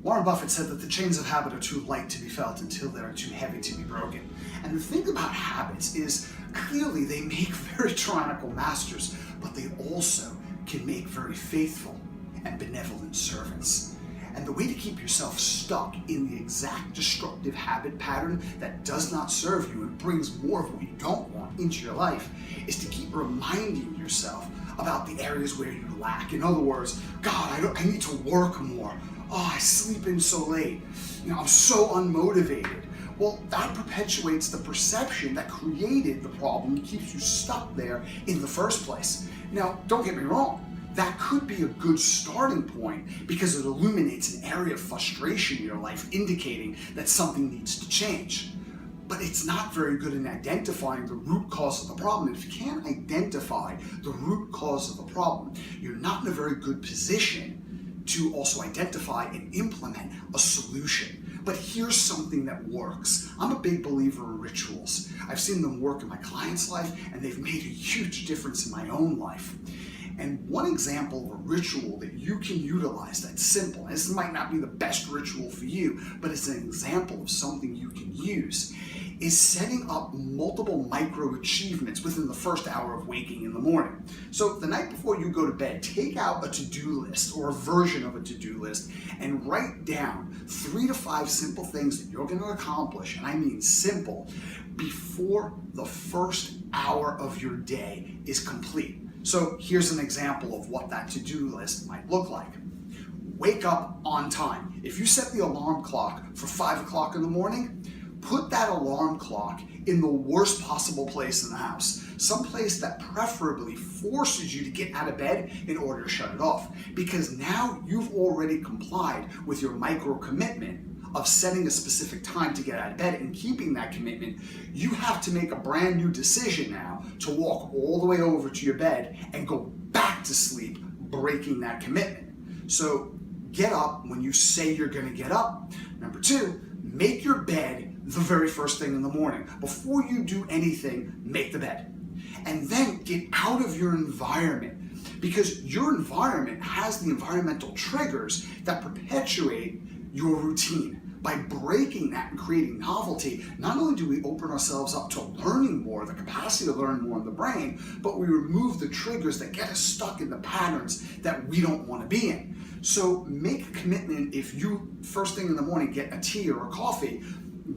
Warren Buffett said that the chains of habit are too light to be felt until they are too heavy to be broken. And the thing about habits is clearly they make very tyrannical masters, but they also can make very faithful and benevolent servants. And the way to keep yourself stuck in the exact destructive habit pattern that does not serve you and brings more of what you don't want into your life is to keep reminding yourself about the areas where you lack. In other words, God, I need to work more. Oh, I sleep in so late. I'm so unmotivated. Well, that perpetuates the perception that created the problem and keeps you stuck there in the first place. Now, don't get me wrong. That could be a good starting point because it illuminates an area of frustration in your life, indicating that something needs to change. But it's not very good in identifying the root cause of the problem. And if you can't identify the root cause of the problem, you're not in a very good position to also identify and implement a solution. But here's something that works. I'm a big believer in rituals. I've seen them work in my client's life, and they've made a huge difference in my own life. And one example of a ritual that you can utilize that's simple, and this might not be the best ritual for you, but it's an example of something you can use, is setting up multiple micro achievements within the first hour of waking in the morning. So the night before you go to bed, take out a to-do list or a version of a to-do list and write down 3 to 5 simple things that you're going to accomplish, and I mean simple, before the first hour of your day is complete. So here's an example of what that to-do list might look like. Wake up on time. If you set the alarm clock for 5 o'clock in the morning, put that alarm clock in the worst possible place in the house. Someplace that preferably forces you to get out of bed in order to shut it off. Because now you've already complied with your micro commitment of setting a specific time to get out of bed and keeping that commitment. You have to make a brand new decision now to walk all the way over to your bed and go back to sleep, breaking that commitment. So get up when you say you're going to get up. Number 2, make your bed the very first thing in the morning. Before you do anything, make the bed. And then get out of your environment, because your environment has the environmental triggers that perpetuate your routine. By breaking that and creating novelty, not only do we open ourselves up to learning more, the capacity to learn more in the brain, but we remove the triggers that get us stuck in the patterns that we don't want to be in. So make a commitment. If you first thing in the morning get a tea or a coffee,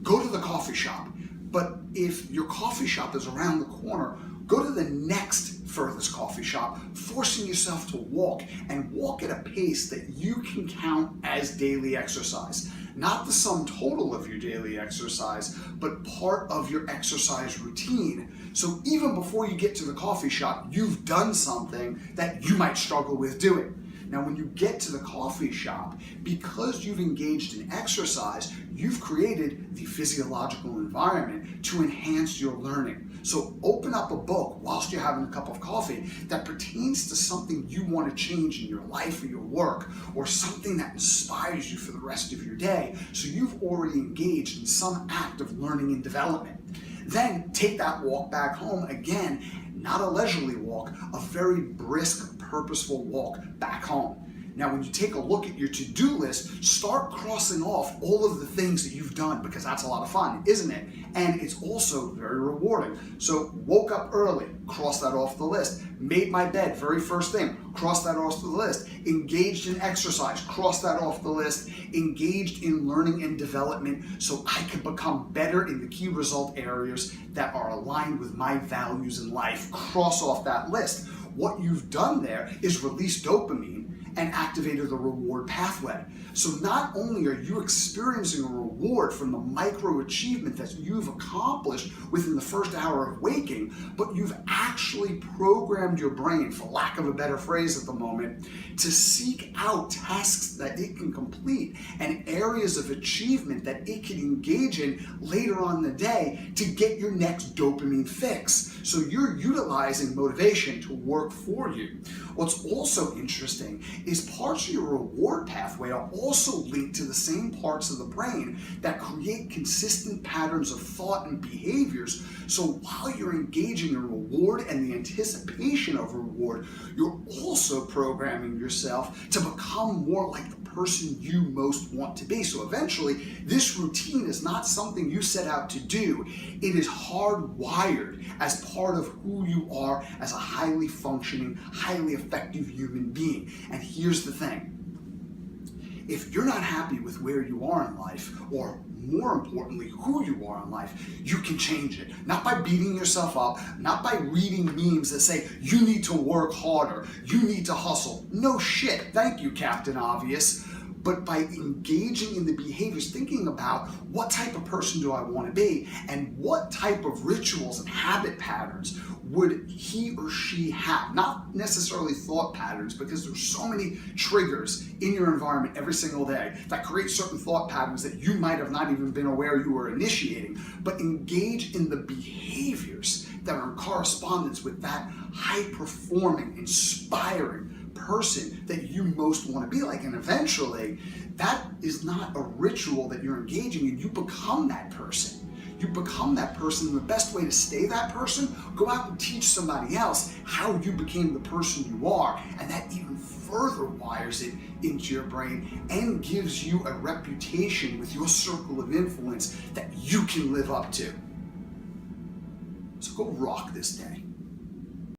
go to the coffee shop. But if your coffee shop is around the corner, go to the next furthest coffee shop, forcing yourself to walk, and walk at a pace that you can count as daily exercise. Not the sum total of your daily exercise, but part of your exercise routine. So even before you get to the coffee shop, you've done something that you might struggle with doing. Now, when you get to the coffee shop, because you've engaged in exercise, you've created the physiological environment to enhance your learning. So open up a book whilst you're having a cup of coffee that pertains to something you want to change in your life or your work, or something that inspires you for the rest of your day. So you've already engaged in some act of learning and development. Then take that walk back home again, not a leisurely walk, a very brisk, purposeful walk back home. Now, when you take a look at your to-do list, start crossing off all of the things that you've done, because that's a lot of fun, isn't it? And it's also very rewarding. So woke up early, cross that off the list. Made my bed, very first thing, cross that off the list. Engaged in exercise, cross that off the list. Engaged in learning and development so I can become better in the key result areas that are aligned with my values in life. Cross off that list. What you've done there is release dopamine and activated the reward pathway. So not only are you experiencing a reward from the micro achievement that you've accomplished within the first hour of waking, but you've actually programmed your brain, for lack of a better phrase at the moment, to seek out tasks that it can complete and areas of achievement that it can engage in later on in the day to get your next dopamine fix. So you're utilizing motivation to work for you. What's also interesting is parts of your reward pathway are also linked to the same parts of the brain that create consistent patterns of thought and behaviors. So while you're engaging in reward and the anticipation of reward, you're also programming yourself to become more like the person you most want to be. So eventually, this routine is not something you set out to do. It is hardwired as part of who you are as a highly functioning, highly effective human being. And here's the thing. If you're not happy with where you are in life, or more importantly, who you are in life, you can change it. Not by beating yourself up, not by reading memes that say, you need to work harder, you need to hustle. No shit, thank you, Captain Obvious. But by engaging in the behaviors, thinking about what type of person do I want to be, and what type of rituals and habit patterns would he or she have. Not necessarily thought patterns, because there's so many triggers in your environment every single day that create certain thought patterns that you might have not even been aware you were initiating. But engage in the behaviors that are in correspondence with that high-performing, inspiring person that you most want to be like. And eventually, that is not a ritual that you're engaging in. You become that person. You become that person, and the best way to stay that person, go out and teach somebody else how you became the person you are, and that even further wires it into your brain and gives you a reputation with your circle of influence that you can live up to. So go rock this day.